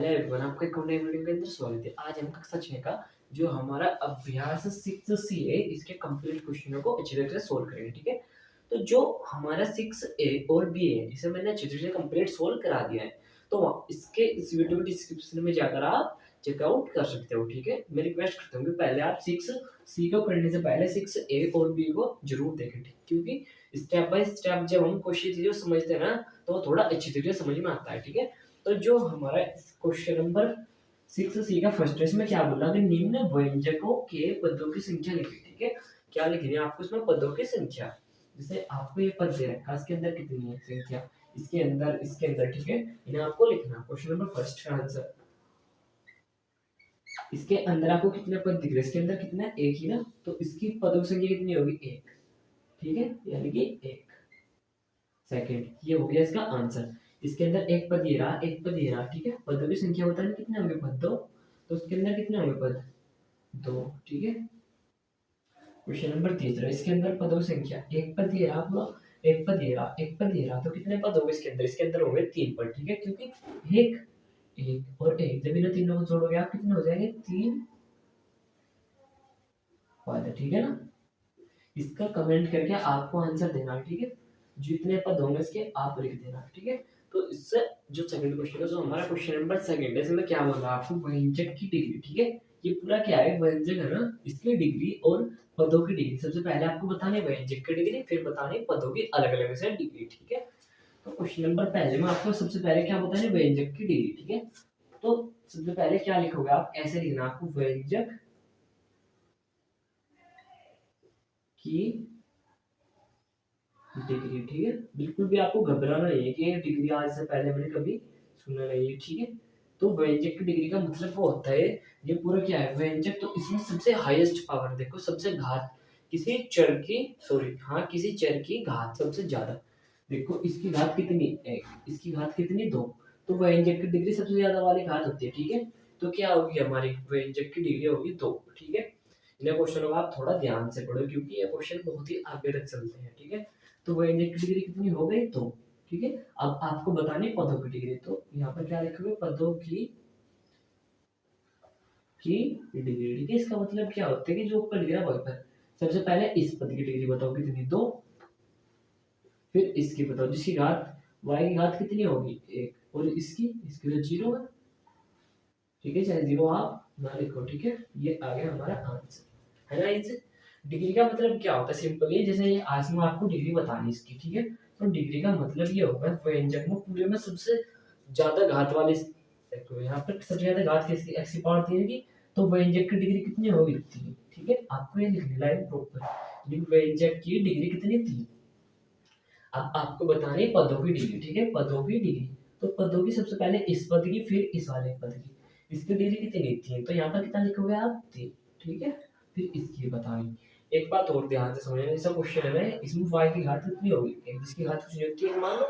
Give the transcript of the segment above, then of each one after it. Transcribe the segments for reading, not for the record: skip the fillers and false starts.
Hello everyone, आपका एक और नए वीडियो के अंदर स्वागत है। आज हम कक्षा 6 का जो हमारा अभ्यास 6 सी है इसके कंप्लीट क्वेश्चनों को अच्छी तरह से सोल्व करेंगे। ठीक है, तो जो हमारा 6 ए और बी है इसे मैंने अच्छी तरह से कंप्लीट सोल्व करा दिया है। तो इसके इस वीडियो के डिस्क्रिप्शन में जाकर आप चेकआउट कर सकते हो। ठीक है, मैं रिक्वेस्ट करता हूँ कि पहले आप 6 सी को करने से पहले 6 ए और बी को जरूर देखें, क्योंकि स्टेप बाय स्टेप जब हम क्वेश्चन चीजों समझते हैं ना तो थोड़ा अच्छी तरीके से समझ में आता है। ठीक है, तो जो हमारा क्वेश्चन नंबर 6 सी का फर्स्ट इसमें क्या बोला कि निम्न व्यंजकों के पदों की संख्या लिखी। ठीक है, क्या लिखनी है आपको इसमें पदों की संख्या। जैसे आपको ये पद दे रखा है, इसके अंदर कितनी है संख्या, इसके अंदर। ठीक है, इन्हें आपको लिखना। क्वेश्चन नंबर फर्स्ट का आंसर, इसके अंदर आपको कितने पद दिख रहे हैं, इसके अंदर कितना है, एक ही ना, तो इसकी पदों की संख्या कितनी होगी, एक। ठीक है, यानी कि एक। सेकंड, ये हो गया इसका आंसर। इसके अंदर एक पद ये रहा, एक पद ये रहा। ठीक है, पदों की संख्या बतानी कितने होंगे, पद दो, तो उसके अंदर कितने होंगे पद, दो। ठीक है, क्वेश्चन नंबर तीसरा, इसके अंदर पदों की संख्या, एक पद ये रहा पूरा, एक पद ये रहा, एक पद ये रहा, तो कितने पद होंगे इसके अंदर होंगे तीन पद। ठीक है, क्योंकि एक एक और एक, जब इन तीनों को जोड़ोगे आप कितने हो जाएंगे, तीन पद। ठीक है ना, इसका कमेंट करके आपको आंसर देना है। ठीक है, जितने पद होंगे इसके आप लिख देना। ठीक है, तो इससे जो सेकंड क्वेश्चन है, जो हमारा क्वेश्चन नंबर सेकंड है, इसमें क्या बोला आपको, व्यंजक की डिग्री। ठीक है, ये पूरा क्या है, व्यंजक है ना, इसकी डिग्री और पदों की डिग्री। सबसे पहले आपको बताने व्यंजक की डिग्री, फिर बताने पदों की अलग अलग से डिग्री। ठीक है, तो क्वेश्चन नंबर पहले में आपको सबसे पहले क्या बताने, व्यंजक की डिग्री। ठीक है, तो सबसे पहले क्या लिखोगे आप, ऐसे लिखना आपको, व्यंजक की डिग्री। ठीक है, बिल्कुल भी आपको घबराना नहीं है कि ये डिग्री आज से पहले मैंने कभी सुना नहीं है। ठीक है, तो व्यंजक की डिग्री का मतलब वो होता है, ये पूरा क्या है, व्यंजक, तो इसमें सबसे हाईएस्ट पावर देखो, सबसे घात, किसी चर की, सॉरी हाँ, किसी चर की घात सबसे ज्यादा। देखो इसकी घात कितनी, एक, इसकी घात कितनी, दो, तो व्यंजक की डिग्री सबसे ज्यादा वाली घात होती है। ठीक है, तो क्या होगी हमारी व्यंजक की डिग्री होगी दो। ठीक है, इन क्वेश्चनों को आप थोड़ा ध्यान से पढ़ो, क्योंकि ये क्वेश्चन बहुत ही आगे तक चलते हैं। ठीक है, तो व्यंजक की डिग्री कितनी हो गई, दो। ठीक है, अब आपको बतानी पदों की डिग्री, तो यहाँ पर क्या लिखोगे, पदों की डिग्री। ठीक है, इसका मतलब क्या होता है कि जो ऊपर लिख रहा है वही पर, सबसे पहले इस पद की डिग्री बताओ कितनी, दो, फिर इसकी बताओ, जिसकी घात, y की घात कितनी होगी, एक, और इसकी तो जीरो है। ठीक है, चाहे जीरो आप ना लिखो। ठीक है, ये आ गया हमारा आंसर, है ना। इनसे डिग्री का मतलब क्या होता है, सिंपली जैसे ये आज में आपको डिग्री बतानी इसकी। ठीक है, तो डिग्री का मतलब ये होगा, व्यंजक में पूरे में सबसे ज्यादा घात वाली, देखो यहाँ पर सबसे ज्यादा घात किसकी, एक्स की पावर 3 की, तो व्यंजक की डिग्री कितनी होगी, 3। ठीक है, आपको ये लिखनी लाइन प्रॉपर, व्यंजक की डिग्री कितनी, 3। अब आपको बतानी है पदों की डिग्री। ठीक है, पदों की डिग्री, तो पदों की सबसे पहले इस पद की, फिर इस वाले पद की, इसकी डिग्री कितनी थी, तो यहाँ पर कितना लिखोगे आप, 3। ठीक है, फिर इसकी बतानी। एक बात और ध्यान से समझना, जैसा क्वेश्चन है इसमें y की घात कितनी होगी, एक, जिसकी घात कुछ नहीं होती है मान लो,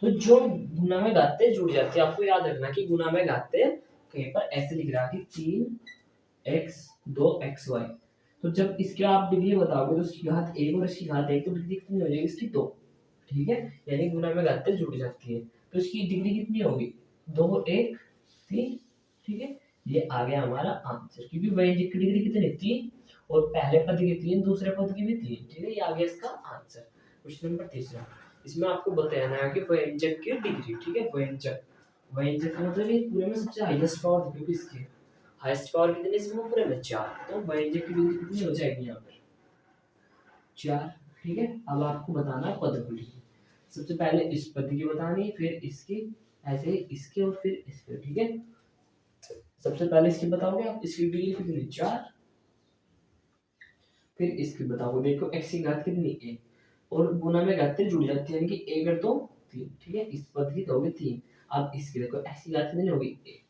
तो जो गुना में घाते जुड़ जाते हैं, आपको याद रखना कि गुना में घाते कहीं पर ऐसे लिख रहा है कि 3x 2xy, तो जब इसके आप डिग्री बताओगे तो उसकी घात एक और इसकी घात एक, तो डिग्री कितनी हो जाएगी इसकी, 2। ठीक है, यानी गुना में घातें जुड़ जाती है, तो इसकी डिग्री कितनी होगी, 2 1 3। ठीक है, ये आ गया हमारा आंसर, क्योंकि व्यंजक की डिग्री कितनी, 3, और पहले पद की 3, दूसरे पद की भी 3। ठीक है, ये आ गया इसका आंसर। क्वेश्चन नंबर तीसरा, इसमें आपको बताना है कि व्यंजक की डिग्री। ठीक है, व्यंजक, व्यंजक का मतलब ये पूरे में सबसे हाईएस्ट पावर, क्योंकि इसकी हाईएस्ट पावर कितनी, इसमें पूरे में 4, तो व्यंजक की डिग्री कितनी हो जाएगी यहाँ पर, 4। ठीक है, अब आपको बताना है पद की डिग्री। सबसे पहले इस पद की बतानी, फिर इसकी, ऐसे ही इसके, और फिर इसके। ठीक है, सबसे पहले इसकी बताओगे आप, इसकी डिग्री कितनी, 4, फिर इसकी बताओगे, देखो x की घात कितनी, 1, और गुना में घातें जुड़ जाती है, यानी कि 1 और 2 3। ठीक है, इस पद की दोगे 3, अब इसकी देखो x की घात कितनी होगी, 1,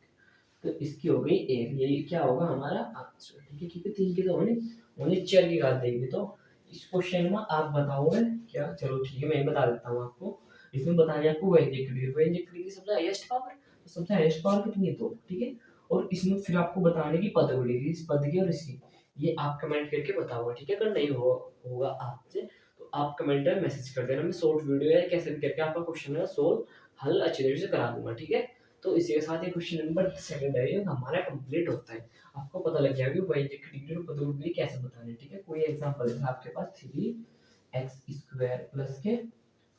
तो इसकी हो गई 1, यही क्या होगा हमारा आंसर। ठीक है, क्योंकि 3 की तो होनी 4 की घात देगी, तो इस क्वेश्चन में आप बताओगे क्या, चलो ठीक है, मैं बता देता हूँ आपको। इसमें बताने आपको व्यंजक की डिग्री, व्यंजक की डिग्री सबसे हाईएस्ट पावर, तो सबसे हाईएस्ट पावर कितनी है, 2। ठीक है, और इसमें फिर आपको बताने की पद की डिग्री, इस पद की और इसकी, ये आप कमेंट करके बताओगे। ठीक है, अगर नहीं होगा आपसे तो आप कमेंट में मैसेज कर देना, मैं शॉर्ट वीडियो या कैसे भी करके आपका क्वेश्चन का सोल्व हल अच्छी तरीके से करा दूंगा। ठीक है, तो इसी के साथ ये क्वेश्चन नंबर सेकंड है ये हमारा कंप्लीट होता है। आपको पता लग जाएगा कि व्यंजक की डिग्री और पदों की डिग्री कैसे बतानी है, ठीक है। कोई एग्जांपल है आपके पास 3x² प्लस के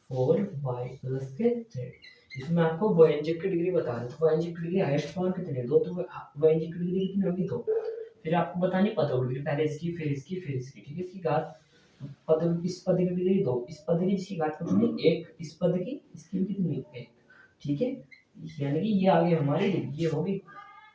4y प्लस के z, इसमें आपको व्यंजक की डिग्री बतानी है। तो व्यंजक की डिग्री हाईएस्ट फॉर्म कितनी है, 2, तो व्यंजक की डिग्री कितनी होगी, 2। फिर आपको बतानी पदों की डिग्री, पहले इसकी फिर इसकी फिर इसकी, ठीक है। इसकी घात पद, इस पद की डिग्री 2, इस पद की जिसकी घात कितनी 1, इस पद की इसकी भी कितनी 1, ठीक है। यानी कि ये आगे हमारी डिग्री, ये होगी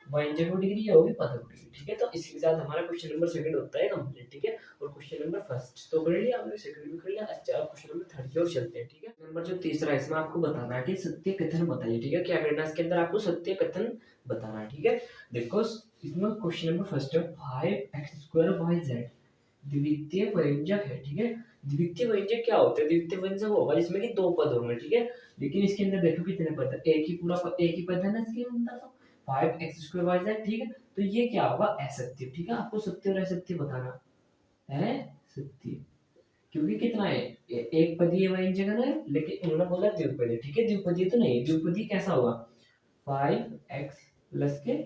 व्यंजक की डिग्री, ये होगी पद की डिग्री, ठीक है। तो इसके साथ हमारा क्वेश्चन नंबर सेकंड होता है कंप्लीट, ठीक है। और क्वेश्चन नंबर फर्स्ट तो कर लिया हमने, सेकंड भी कर लिया। अच्छा, अब क्वेश्चन नंबर थर्ड की ओर चलते हैं, ठीक है। नंबर जो तीसरा है इसमें आपको बताना है कि सत्य कथन बताइए, ठीक है। क्या करना है इसके अंदर, आपको सत्य कथन बताना है, ठीक है। देखो इसमें क्वेश्चन नंबर फर्स्ट है 5x² द्वितीय व्यंजक है, ठीक है। द्वितीय व्यंजक क्या होता है, द्वितीय व्यंजक होगा जिसमें कि 2 पद होंगे, ठीक है। लेकिन इसके अंदर देखो कितने पद है, एक ही पूरा एक ही पद है ना इसके अंदर, तो 5x², ठीक है। तो ये क्या होगा, असत्य, ठीक है। आपको सत्य और असत्य बताना है, सत्य, क्योंकि कितना है, एक पदीय व्यंजक है ना, लेकिन उन्होंने बोला द्विपदी, ठीक है। द्विपदी तो नहीं, द्विपदी कैसा होगा, 5x प्लस के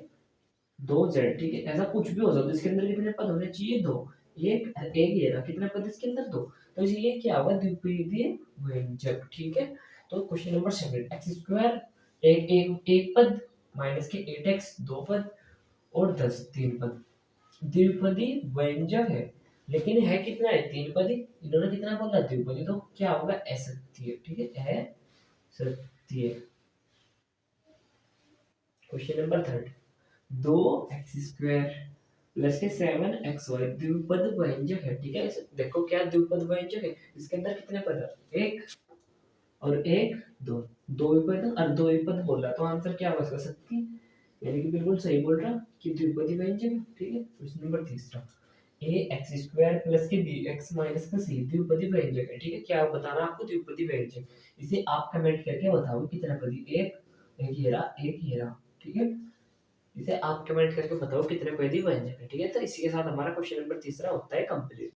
2z, ठीक है। ऐसा कुछ भी हो सकता है, इसके अंदर कितने पद होने चाहिए, 2, एक एक ये रहा, कितने पद इसके अंदर, 2, तो इसलिए क्या होगा, द्विपदीय व्यंजक, ठीक है। तो क्वेश्चन नंबर 7 x², एक एक एक पद, माइनस के 8x 2 पद, और 10 3 पद, द्विपदी व्यंजक है, लेकिन है कितना है, 3 पदी। इन्होंने कितना बोला, द्विपदी, तो क्या होगा, असत्य, ठीक है, असत्य। Question number third, 2x² plus के 7xy द्विपद व्यंजक है, ठीक है। देखो क्या द्विपद व्यंजक है, इसके अंदर कितने पद है, एक और एक, दो, दो विपद और दो विपद बोल रहा, तो आंसर क्या होगा इसका, सत्य, यानी कि बिल्कुल सही बोल रहा कि द्विपदी व्यंजक है, ठीक है। क्वेश्चन नंबर तीसरा, ax² प्लस के bx माइनस का c द्विपदी व्यंजक है, ठीक है। क्या बताना आपको, द्विपदी व्यंजक, इसे आप कमेंट करके बताओ कितना पदी, एक ये रहा, एक ये रहा, ठीक है। इसे आप कमेंट करके बताओ कितने पदी व्यंजक है, ठीक है। तो इसी के साथ हमारा क्वेश्चन नंबर तीसरा होता है कंप्लीट।